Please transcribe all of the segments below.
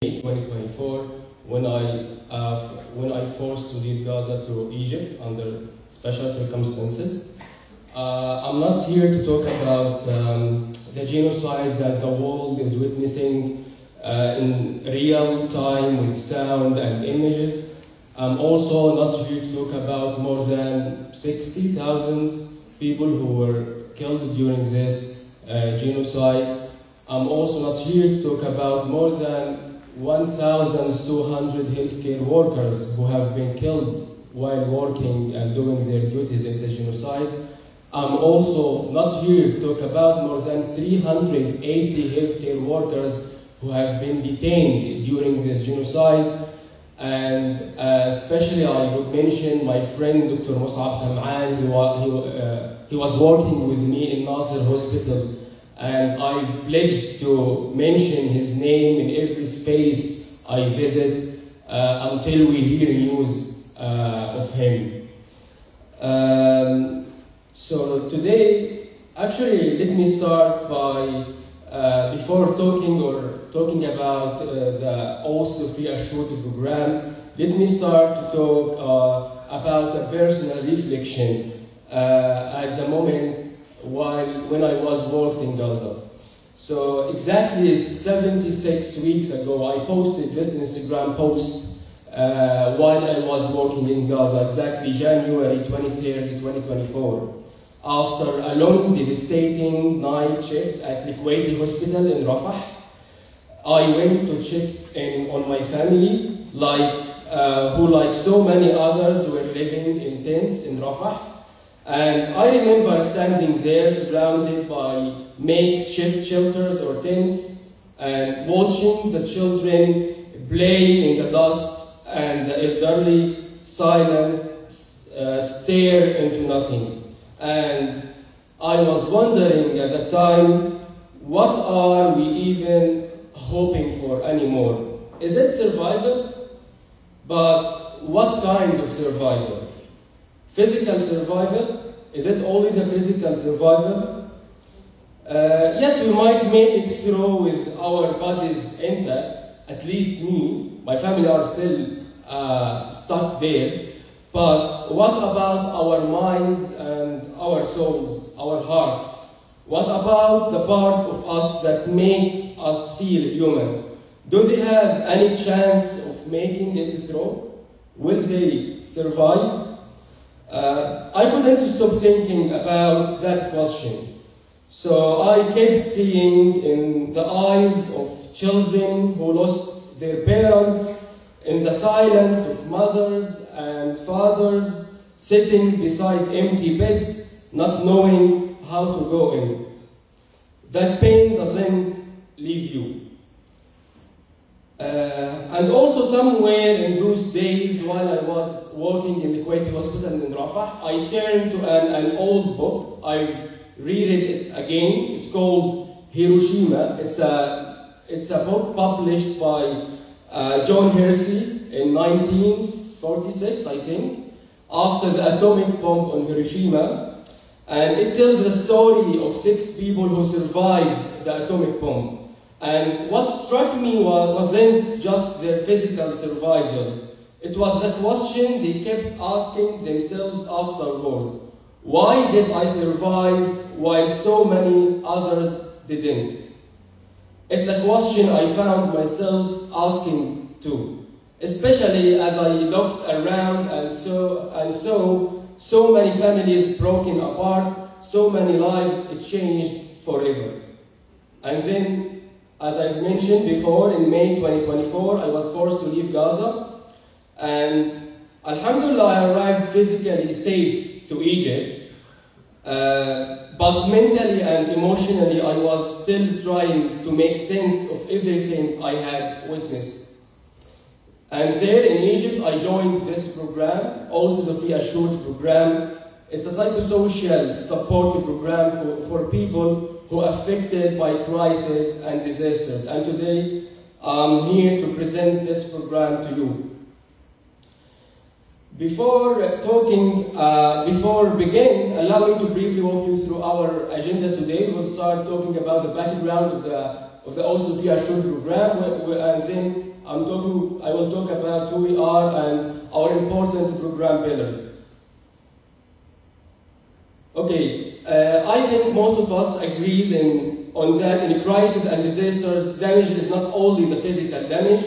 2024 when I forced to leave Gaza to Egypt under special circumstances. I'm not here to talk about the genocide that the world is witnessing in real time with sound and images. I'm also not here to talk about more than 60,000 people who were killed during this genocide. I'm also not here to talk about more than 1,200 healthcare workers who have been killed while working and doing their duties in the genocide. I'm also not here to talk about more than 380 healthcare workers who have been detained during this genocide. And especially I would mention my friend Dr. Mus'ab Sam'an. He was working with me in Nasser Hospital, and I pledged to mention his name in every space I visit until we hear news of him. So today, actually, let me start by, before talking about the Also Free Assured program, let me start to talk about a personal reflection at the moment when I was working in Gaza. So exactly 76 weeks ago, I posted this Instagram post while I was working in Gaza, exactly January 23rd, 2024. After a long, devastating night shift at Al-Kuwaiti Hospital in Rafah, I went to check in on my family, who like so many others were living in tents in Rafah. And I remember standing there surrounded by makeshift shelters or tents and watching the children play in the dust and the elderly silent stare into nothing. And I was wondering at the time, what are we even hoping for anymore? Is it survival? But what kind of survival? Physical survival? Is it only the physical survival? Yes, we might make it through with our bodies intact, at least me. My family are still stuck there. But what about our minds and our souls, our hearts? What about the part of us that make us feel human? Do they have any chance of making it through? Will they survive? I couldn't stop thinking about that question. So I kept seeing in the eyes of children who lost their parents, in the silence of mothers and fathers sitting beside empty beds, not knowing how to go in. That pain doesn't leave you. And also somewhere in those days while I was working in the Kuwaiti Hospital in Rafah, I turned to an old book. I reread it again. It's called Hiroshima. It's a book published by John Hersey in 1946, I think, after the atomic bomb on Hiroshima. And it tells the story of 6 people who survived the atomic bomb. And what struck me wasn't just their physical survival. It was the question they kept asking themselves afterward. Why did I survive while so many others didn't? It's a question I found myself asking too, especially as I looked around and saw so many families broken apart, so many lives changed forever. And then, as I mentioned before, in May 2024, I was forced to leave Gaza, and Alhamdulillah, I arrived physically safe to Egypt. But mentally and emotionally, I was still trying to make sense of everything I had witnessed. And there in Egypt, I joined this program, Also the Free Assured program. It's a psychosocial support program for people who are affected by crisis and disasters. And today, I'm here to present this program to you. Before beginning, allow me to briefly walk you through our agenda today. We'll start talking about the background of the Also Free Assured program, and then I will talk about who we are and our important program pillars. Okay, I think most of us agrees on that in crisis and disasters, damage is not only the physical damage,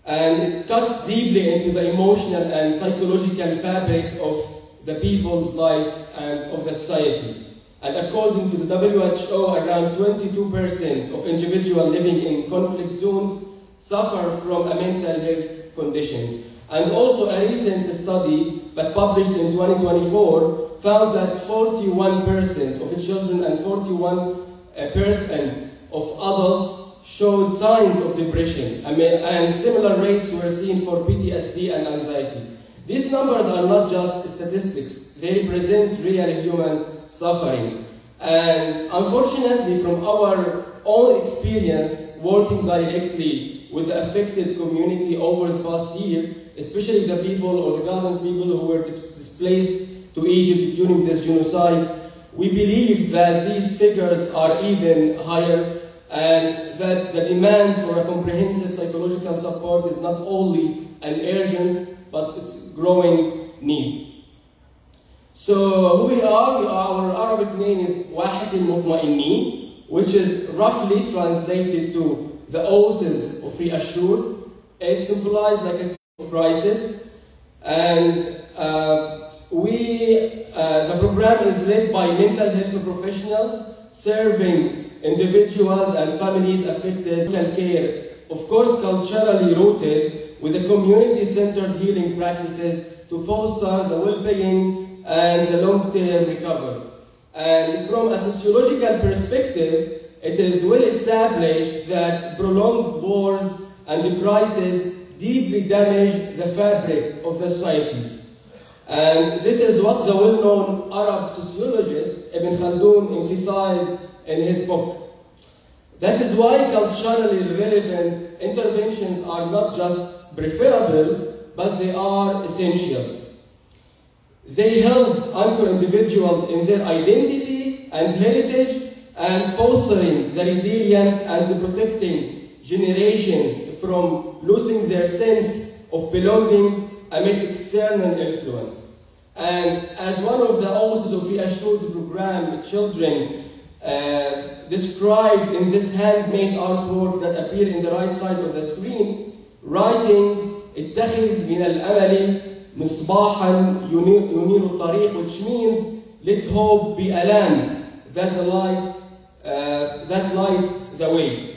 and it cuts deeply into the emotional and psychological fabric of the people's life and of the society. And according to the WHO, around 22% of individuals living in conflict zones suffer from a mental health conditions. And also a recent study that published in 2024 found that 41% of children and 41% of adults showed signs of depression, and similar rates were seen for PTSD and anxiety. These numbers are not just statistics, they represent real human suffering. And unfortunately, from our own experience working directly with the affected community over the past year, especially the people or the Gazan people who were displaced to Egypt during this genocide, we believe that these figures are even higher, and that the demand for a comprehensive psychological support is not only an urgent, but it's a growing need. So who we are, our Arabic name is Wahat al-Mutma'innin, which is roughly translated to the oasis of reassured. It symbolizes like a crisis, and the program is led by mental health professionals serving individuals and families affected by care, of course culturally rooted, with the community-centered healing practices to foster the well-being and the long-term recovery. And from a sociological perspective, it is well established that prolonged wars and the crisis deeply damage the fabric of the societies. And this is what the well-known Arab sociologist Ibn Khaldun emphasized in his book. That is why culturally relevant interventions are not just preferable, but they are essential. They help anchor individuals in their identity and heritage, and fostering the resilience and protecting generations from losing their sense of belonging amid external influence. And as one of the authors of the Reassured program, children described in this handmade artwork that appear in the right side of the screen, writing اتخذ من الأمل مصباحا ينير الطريق, which means let hope be a lamp that lights the way.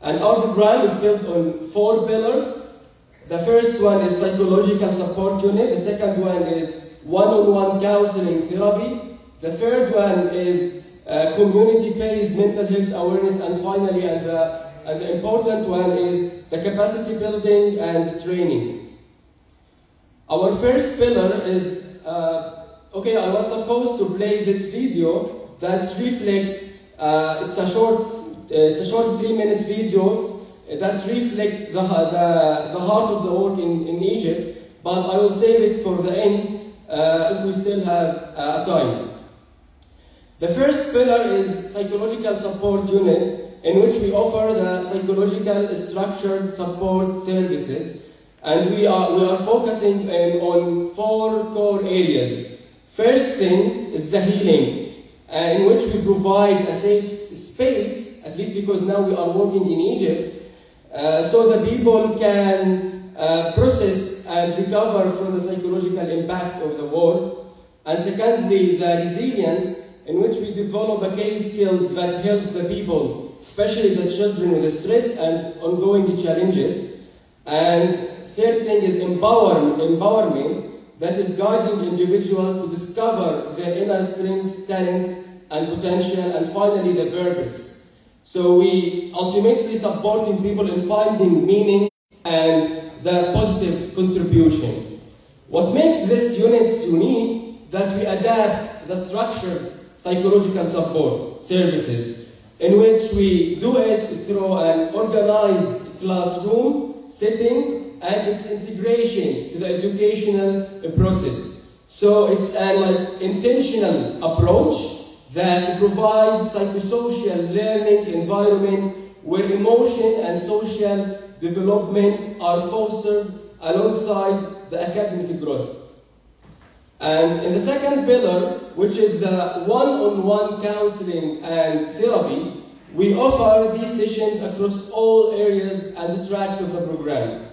And our program is built on 4 pillars. The first one is psychological support unit. The second one is one-on-one counseling therapy. The third one is community-based mental health awareness, and finally, and the important one is the capacity building and training. Our first pillar is, okay, I was supposed to play this video that's reflect, it's a short 3 minutes videos that reflect the heart of the work in Egypt, but I will save it for the end if we still have time. The first pillar is psychological support unit, in which we offer the psychological structured support services, and we are focusing on 4 core areas. First thing is the healing, in which we provide a safe space, at least because now we are working in Egypt, so the people can process and recover from the psychological impact of the war. And secondly, the resilience, in which we develop key skills that help the people, especially the children, with the stress and ongoing challenges. And third thing is empowerment, that is guiding individuals to discover their inner strength, talents, and potential, and finally the purpose. So we ultimately supporting people in finding meaning and their positive contribution. What makes this unit unique, that we adapt the structured psychological support services, in which we do it through an organized classroom setting and its integration to the educational process. So it's an intentional approach that provides psychosocial learning environment where emotion and social development are fostered alongside the academic growth. And in the second pillar, which is the one-on-one counseling and therapy, we offer these sessions across all areas and tracks of the program.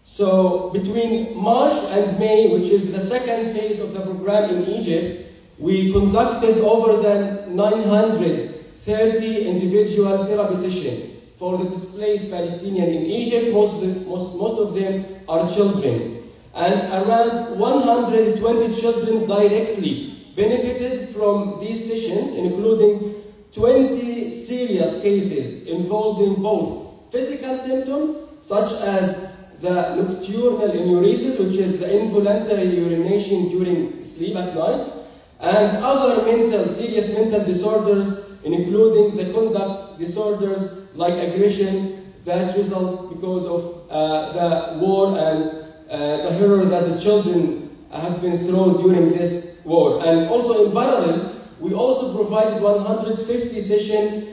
So between March and May, which is the second phase of the program in Egypt, we conducted over than 930 individual therapy sessions for the displaced Palestinians in Egypt. Most of them are children. And around 120 children directly benefited from these sessions, including 20 serious cases involving both physical symptoms, such as the nocturnal enuresis, which is the involuntary urination during sleep at night, and other serious mental disorders, including the conduct disorders like aggression that result because of the war and the horror that the children have been thrown during this war. And also in parallel, we also provided 150 sessions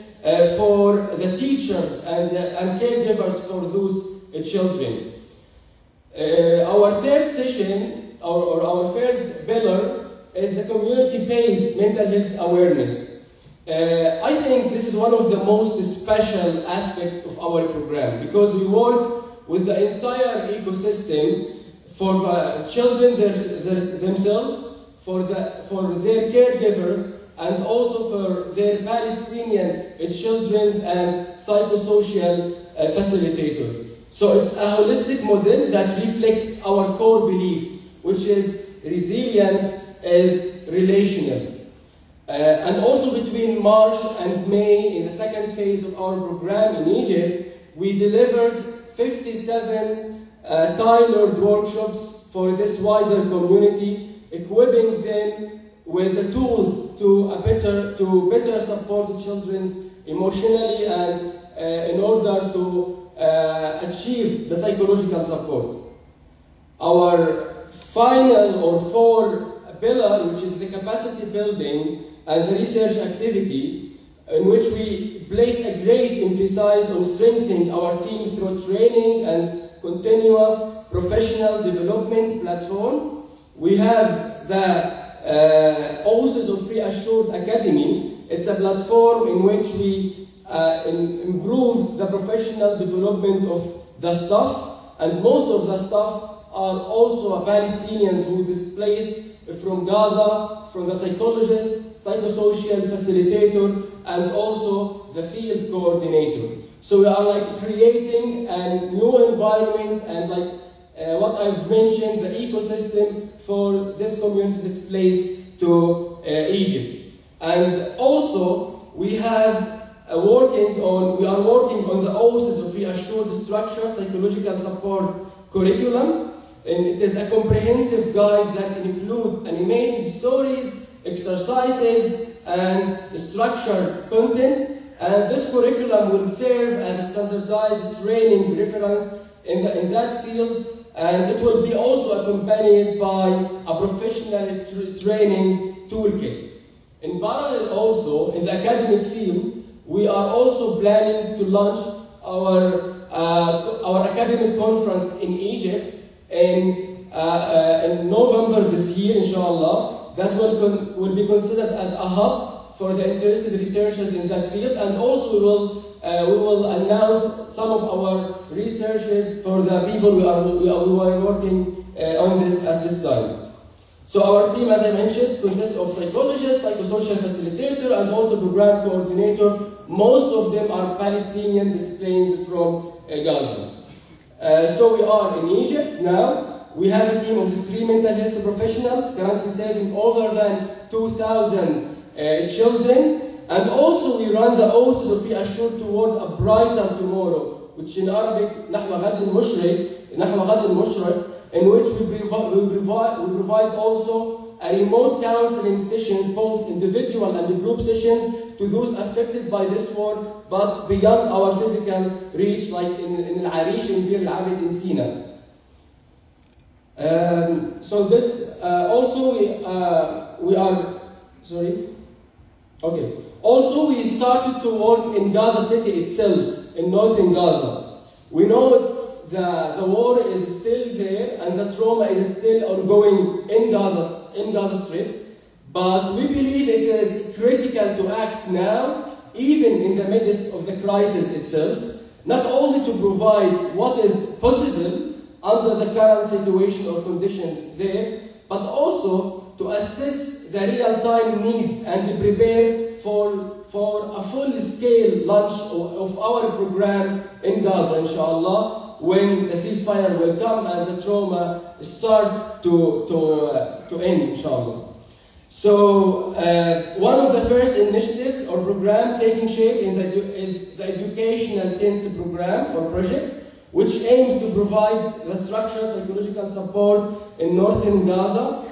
for the teachers and caregivers for those children. Our third session, or our third pillar, is the community-based mental health awareness. I think this is one of the most special aspects of our program, because we work with the entire ecosystem for the children themselves, for their caregivers, and also for their Palestinian children and psychosocial facilitators. So it's a holistic model that reflects our core belief, which is resilience is relational. And also between March and May, in the second phase of our program in Egypt, we delivered 57 tailored workshops for this wider community, equipping them with the tools to better support children emotionally and in order to achieve the psychological support. Our final or fourth pillar, which is the capacity building and the research activity, in which we place a great emphasis on strengthening our team through training and continuous professional development platform. We have the Oasis of Free Assured Academy. It's a platform in which we improve the professional development of the staff, and most of the staff are also Palestinians who displaced from Gaza, from the psychologist, psychosocial facilitator, and also the field coordinator. So we are like creating a new environment and like what I've mentioned, the ecosystem for this community displaced to Egypt. And also we are working on the Oasis of Free Assured Structure Psychological Support Curriculum. And it is a comprehensive guide that includes animated stories, exercises, and structured content. And this curriculum will serve as a standardized training reference in that field, and it will be also accompanied by a professional training toolkit. In parallel also, in the academic field, we are also planning to launch our academic conference in Egypt in November this year, inshallah. That will be considered as a hub for the interested researchers in that field, and also we will announce some of our researches for the people we are working on this at this time. So our team, as I mentioned, consists of psychologists, psychosocial facilitator, and also program coordinator. Most of them are Palestinian displaced from Gaza. So we are in Egypt now. We have a team of 3 mental health professionals currently serving over than 2,000 children. And also we run the Oasis of Free Assured Toward a Brighter Tomorrow, which in Arabic, نحو غد المشرق, in which we provide also a remote counseling sessions, both individual and group sessions, to those affected by this war, but beyond our physical reach, like in Al-Arish, in Bir Al-Abid, in Sina. So this also we are sorry. Okay. Also, we started to work in Gaza City itself, in northern Gaza. We know the war is still there and the trauma is still ongoing in Gaza Strip, but we believe it is critical to act now, even in the midst of the crisis itself, not only to provide what is possible under the current situation or conditions there, but also to assess the real-time needs and prepare for a full-scale launch of our program in Gaza, inshallah, when the ceasefire will come and the trauma start to end, inshallah. So, one of the first initiatives or program taking shape is the Educational Tents program or project, which aims to provide the structural psychological support in northern Gaza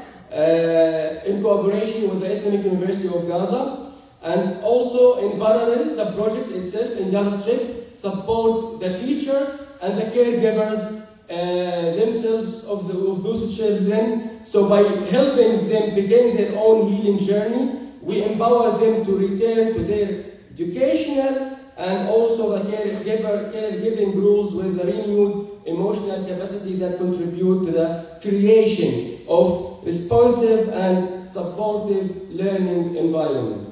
in cooperation with the Islamic University of Gaza. And also, in parallel, the project itself in Gaza Strip support the teachers and the caregivers themselves of those children. So by helping them begin their own healing journey, we empower them to return to their educational and also the caregiving rules with the renewed emotional capacity that contribute to the creation of responsive and supportive learning environment.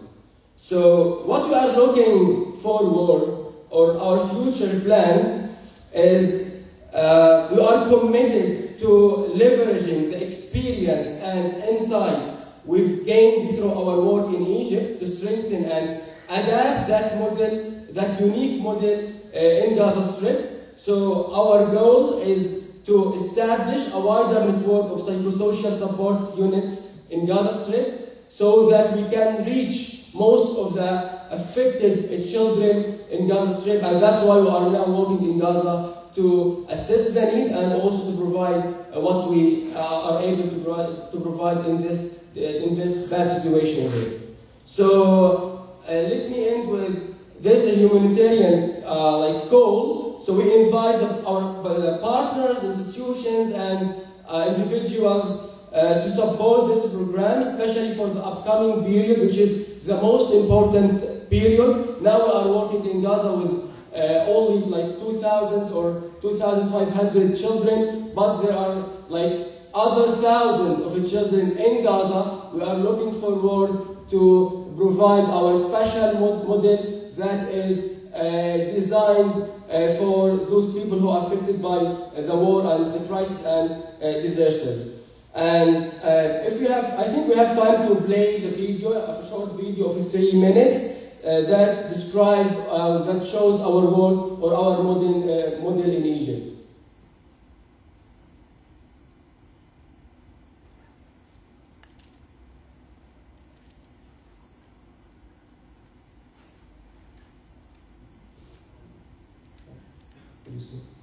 So what we are looking forward or our future plans is we are committed to leveraging the experience and insight we've gained through our work in Egypt to strengthen and adapt that model, that unique model in Gaza Strip. So our goal is to establish a wider network of psychosocial support units in Gaza Strip so that we can reach most of the affected children in Gaza Strip, and that's why we are now working in Gaza to assess the need and also to provide what we are able to provide in this bad situation here. So let me end with this humanitarian call. So we invite our partners, institutions, and individuals to support this program, especially for the upcoming period, which is the most important period. Now we are working in Gaza with only 2,000 or 2,500 children, but there are other thousands of children in Gaza. We are looking forward to provide our special model that is designed for those people who are affected by the war and the crisis and disasters. And if we have, I think we have time to play the video, a short video of 3 minutes that that shows our work or our model in Egypt.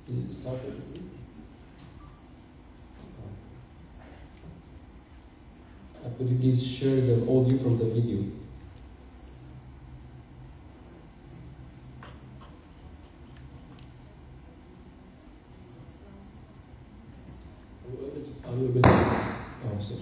Please start it. Could you please share the audio from the video? Are you able to? Oh, sorry.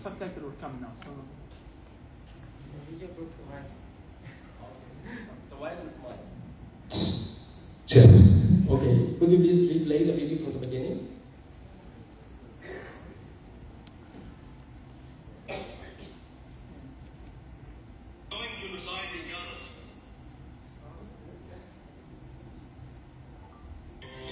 subtitle will come now. So. The wireless mic. Cheers. Okay, could you please replay the video from the beginning? Going to reside in Gaza.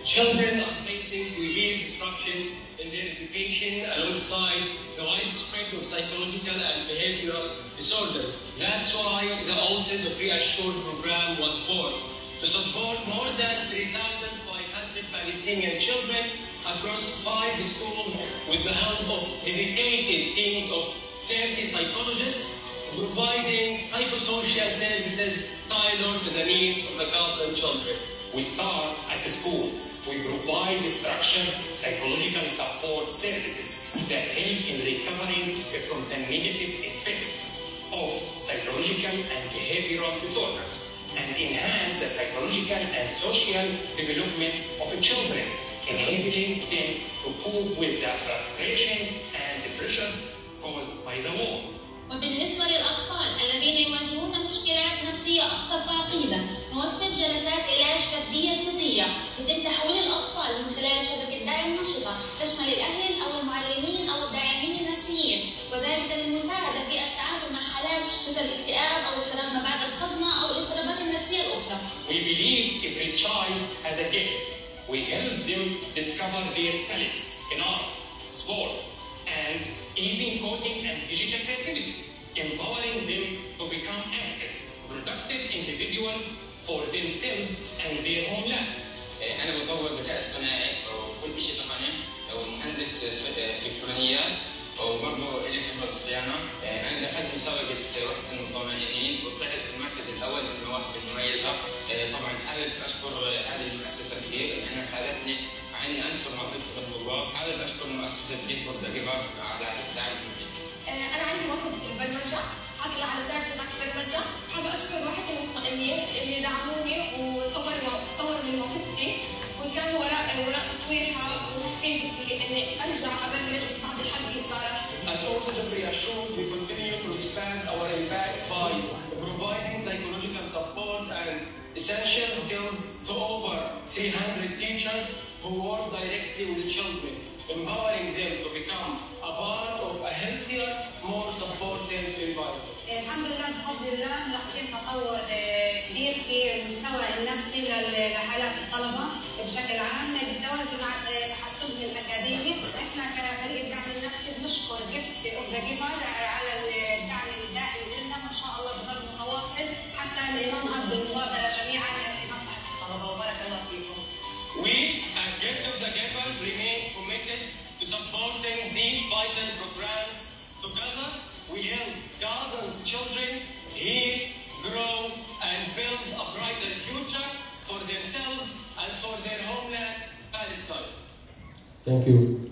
Children are facing severe disruption in their education alongside the widespread of psychological and behavioral disorders. That's why the Oasis of Reassured program was born, to support more than 3,500 Palestinian children across 5 schools with the help of dedicated teams of 30 psychologists, providing psychosocial services tailored to the needs of the Gazan children. We start at the school. We provide structured psychological support services that help in recovering from the negative effects of psychological and behavioral disorders and enhance the psychological and social development of children, enabling them to cope with the frustration and the pressures caused by the war. وبالنسبة للأطفال الذين يواجهون مشكلات نفسية أكثر تعقيدا، نوفر جلسات علاج فردية سرية يتم تحويل الأطفال من خلال شبكة دعم نشطة تشمل الأهل أو المعلمين أو الداعمين النفسيين، وذلك للمساعدة في التعامل مع حالات مثل الاكتئاب أو اضطراب ما بعد الصدمة أو الاضطرابات النفسية الأخرى. We believe every child has a gift. We help them discover their talents in art, sports, and even coding and digital creativity, empowering them to become active, productive individuals for themselves and their homeland. أنا بطور ذكاء اصطناعي وكل شيء تقني ومهندس إلكترونيات وبرضه لي خبرة الصيانة. أنا دخلت مسابقة وحدة المطمئنين وطلعت المركز الأول من المواهب المميزة. طبعا حابب أشكر هذه المؤسسة كثير لأنها ساعدتني عن أنشر موهبتي في الطلاب. حابب أشكر مؤسسة بيكورد أجيباكس على الدعم المهم. أنا عندي موهبة البرمجة، حاصلة على درجة البرمجة، حابة أشكر وحدة المطمئنين اللي دعموني وطوروا من موهبتي وكانوا وراء تطويرها وتحفيزي في إني أرجع أبرمج بعد الحرب اللي صارت. At Oasis of Reassured, we continue to expand our impact by providing psychological support and essential skills to over 300 teachers who work directly with children, empowering them to become a part of a healthier, more supportive environment. الحمد لله بفضل الله ملاحظين تطور كبير في المستوى النفسي لحالات الطلبه بشكل عام بالتوازي مع تحسنهم الاكاديمي. احنا كفريق الدعم النفسي بنشكر جيفت اوف ذا جيفر على الدعم الدائم لنا وان شاء الله بضل متواصل حتى لننهض بالمبادره جميعا في مصلحه الطلبه وبارك الله فيكم. We at Gift of the Givers remain committed to supporting these vital programs. Together, we help Gazan children heal, grow, and build a brighter future for themselves and for their homeland, Palestine. Thank you.